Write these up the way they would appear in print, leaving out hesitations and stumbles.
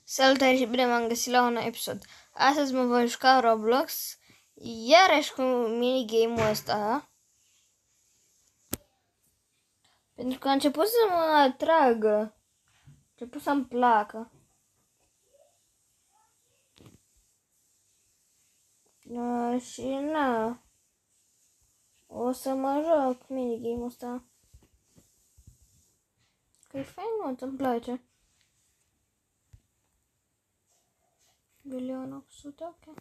Salutare și bine m-am găsit la un episod. Astăzi mă voi juca Roblox, iarăși cu minigame-ul ăsta. Pentru că a început să mă atragă, a început să-mi placă. Și na, o să mă joc minigame-ul ăsta. Că e fain, mă, îmi place. 1.800.000, ok.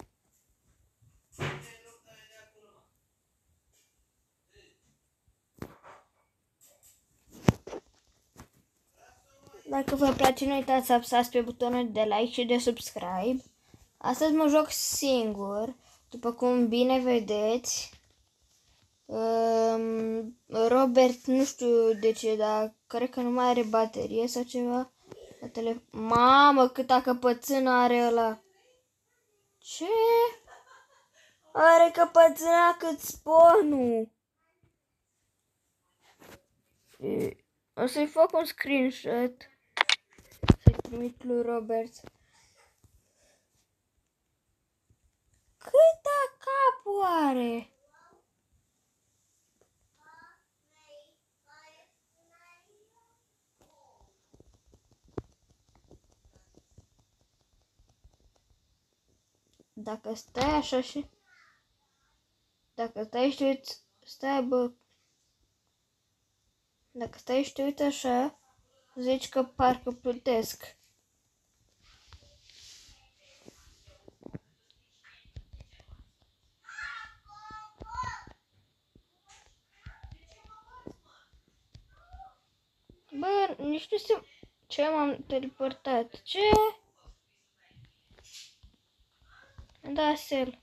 Dacă vă place, nu uitați să apăsați pe butonul de like și de subscribe. Astăzi mă joc singur, după cum bine vedeți. Robert, nu știu de ce, dar cred că nu mai are baterie sau ceva la telefon. Mamă, câta căpățână are ăla! Ce? Are căpățâna cât spawnul! O să-i fac un screenshot să-i trimit lui Robert. Câta capul are? Dacă stai așa și... Dacă stai și te uiți... Stai, bă... Dacă stai și te uiți așa, zici că parcă plutesc. Bă, nici nu știu ce m-am teleportat. Ce? Da, Sel.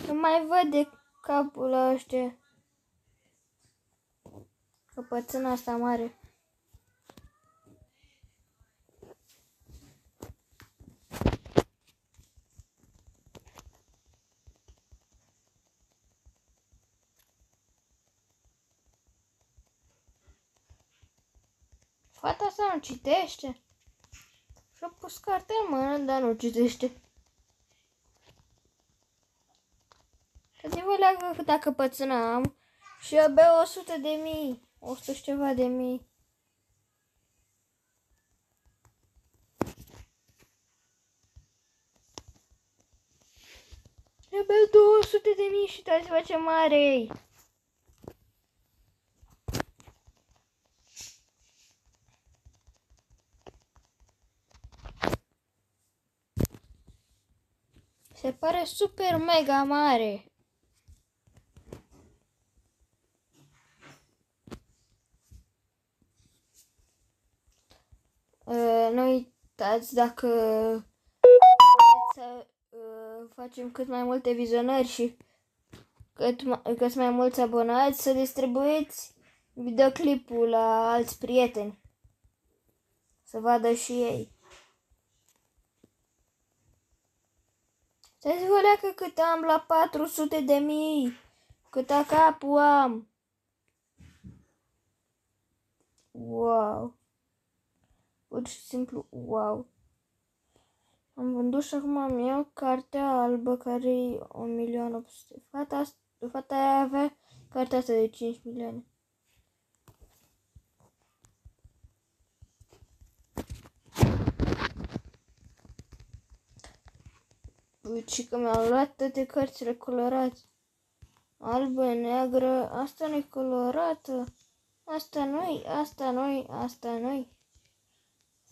Nu mai văd de capul ăștia. Căpățâna asta mare. Fata asta nu citește. Și-a pus cartea în mână, dar nu citește. Gândiți-vă la câta căpățână am și abia 100.000. 100 și ceva de mii. Și abia 200.000 și uitați-vă ce mare e. Se pare super mega mare. Nu uitați dacă să facem cât mai multe vizionări și cât mai mulți abonați, să distribuiți videoclipul la alți prieteni. Să vadă și ei. Uitați-vă leacă cât am la 400.000. Câta capul am. Wow. Pur și simplu, wow. Am vândut și acum am iau cartea albă care e 1.800.000. Fata aia avea cartea asta de 5 milioane. Uite că mi-am luat toate cărțile colorate. Albă, neagră, asta nu-i colorată. Asta nu-i, asta nu-i, asta nu-i.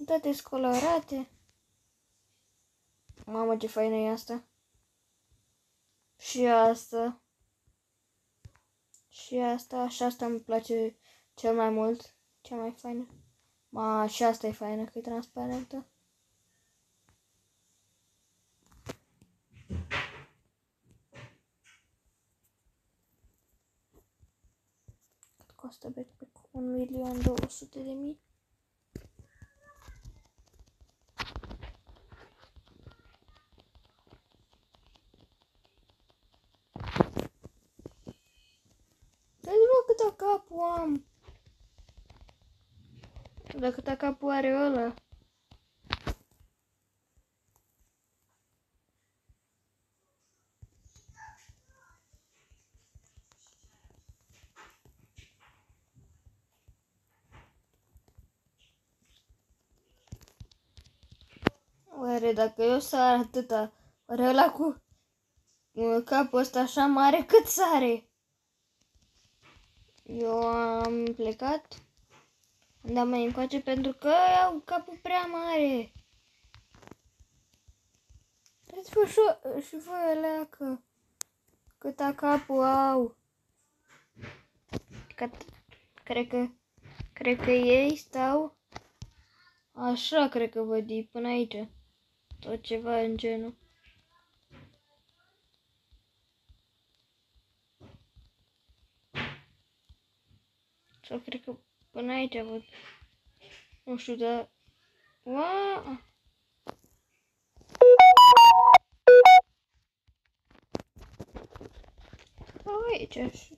Toate sunt colorate. Mamă, ce faină e asta. Și asta. Și asta, și asta îmi place cel mai mult. Cea mai faină. Ma, și asta e faină, că e transparentă. Cât costă backpack? 1.200.000. Uitați-vă câta capul am. Dar câta capul are ăla. Oare dacă eu sar atâta, oare ăla cu capul ăsta așa mare cât sare? Eu am plecat, am dat mai încoace pentru că au capul prea mare. Uitați-vă și voi alea că câta capul au. Cred că ei stau așa, cred că văd ei până aici. Tot ceva în genul. Sau cred că până aici văd. Nu știu, dar... Wow! Aici și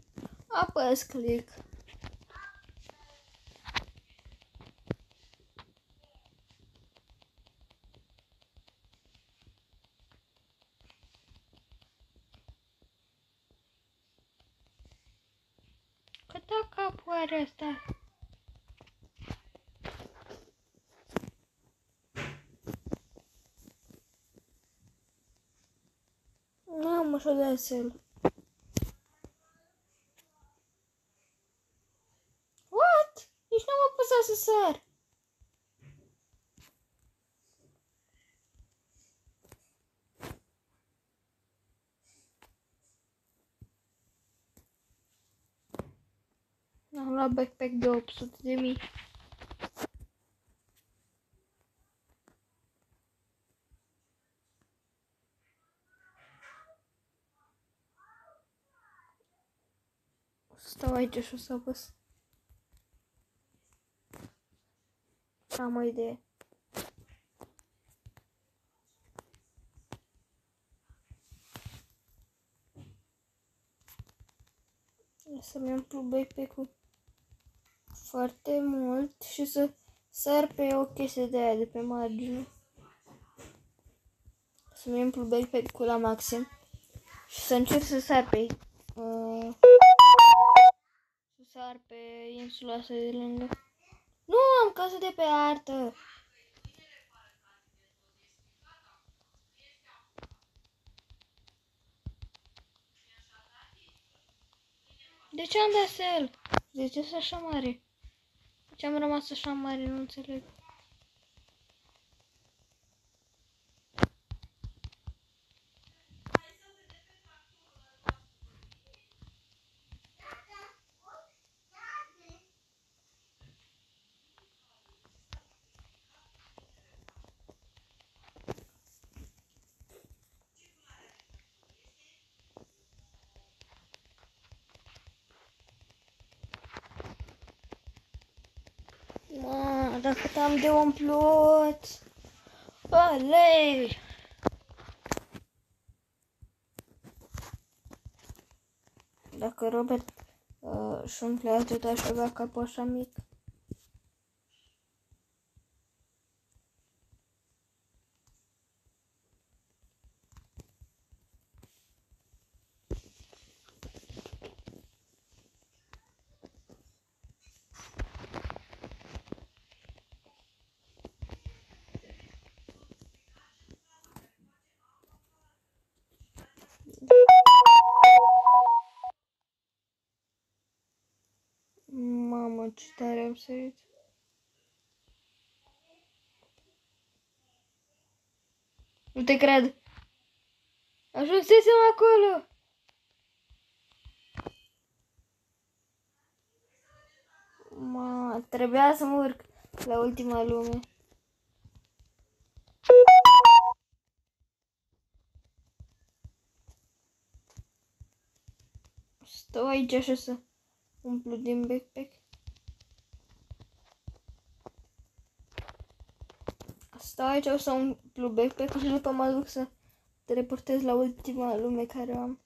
apăs click. Câta capul are asta? Nu am așa de asel. What? Nici n-am apăsat să sar. Am luat backpack de 800.000. Stau aici și o să apăs. Am o idee. Să-mi umplu backpack-ul foarte mult și să sar pe o chestie de aia de pe margine. Să-mi umplu backpack-ul la maxim și să încerc să sar pe să sar pe insula asta de lângă. Nu, am căzut de pe artă. De ce am dat sel? De ce sunt așa mare? De ce am rămas așa mare? Nu înțeleg. Dacă te-am de umplut. Alei! Dacă Robert și umple atât aș avea capul așa mic. Mamă, ce tare am sărit. Nu te cred. Ajunsesem acolo. Trebuia să mă urc la ultima lume. Stau aici așa să umplu din backpack. Stau aici, o să umplu backpack-ul și după mă duc să te reportez la ultima lume care o am.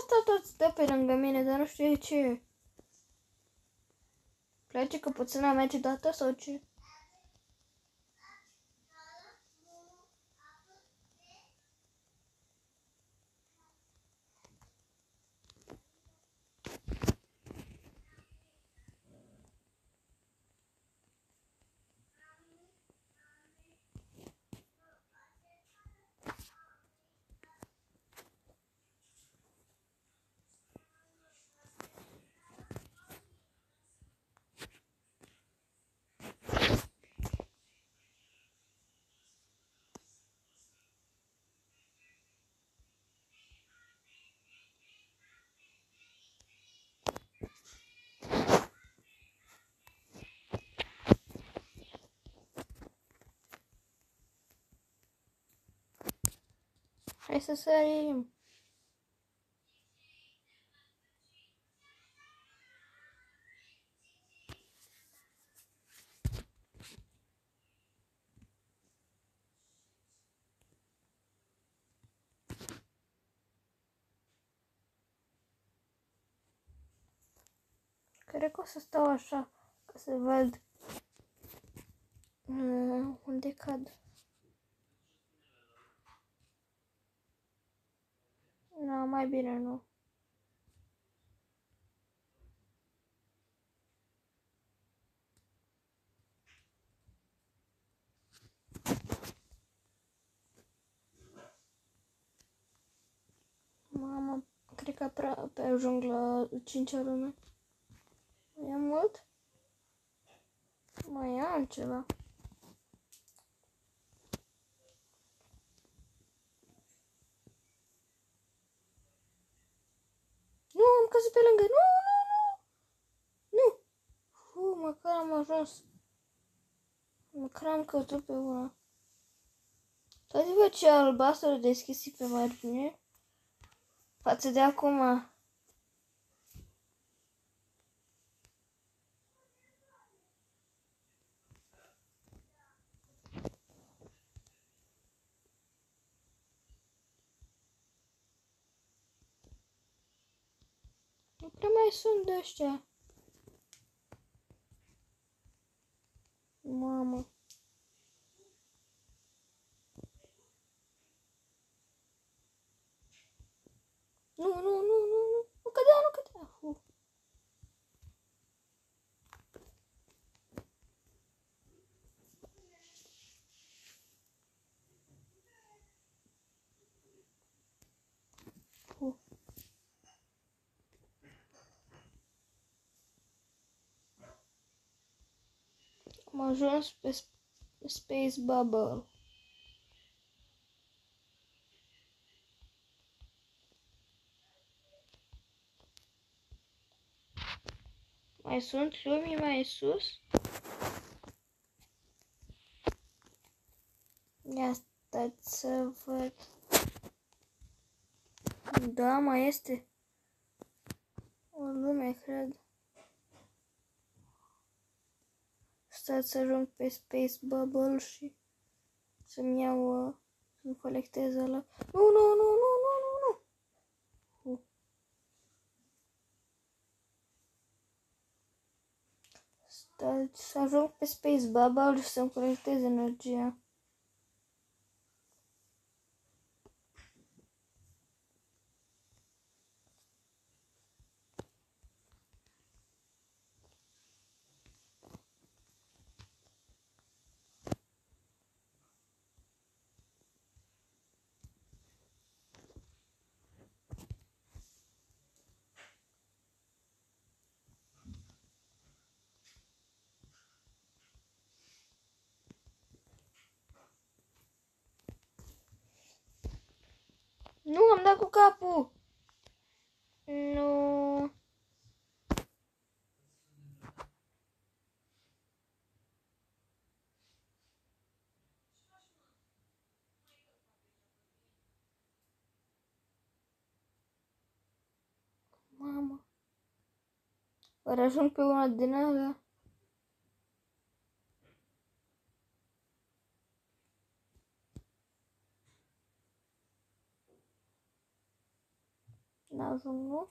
ăsta tot stă pe lângă mine, dar nu știu ce. Place căpuțâna mea ciudată sau ce? Hai să sărim. Cred că o să stau așa, ca să văd unde cad. Nu, mai bine nu. Mamă, cred că aproape ajung la 5 lume. Mai am mult? Mai am ceva. Nu, am căzut pe lângă. Nu, nu, nu. Nu. Măcar am ajuns. Măcar am căzut pe una. Uitați-vă ce albastru deschis pe margine. Față de acum. Nu prea mai sunt de ăștia. Mamă. Nu, nu, nu, nu, nu. Nu cădea, nu cădea. Am ajuns pe Space Bubble. Mai sunt lumii mai sus? Ia stați să văd. Da, mai este o lume, cred. Stați să ajung pe Space Bubble și să-mi iau, să-mi colectez ăla. Nu, nu, nu, nu, nu, nu, nu. Stați să ajung pe Space Bubble și să-mi colectez energia. Nu, am dat cu capul. Nu. Mamă. Oare ajung pe una din alea? N-ajung, nu?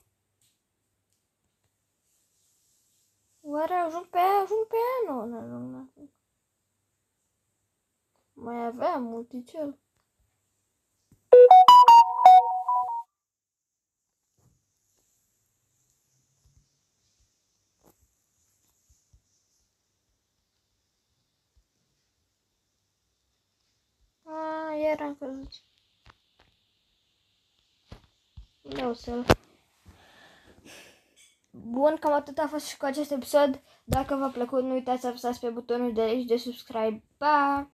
Oare ajung pe aia? Ajung pe aia? Nu, n-ajung. Mai aveam multicel. Iar am căzut. Nu o să-l... Bun, cam atât a fost și cu acest episod. Dacă v-a plăcut, nu uitați să apăsați pe butonul de like și de subscribe. Pa!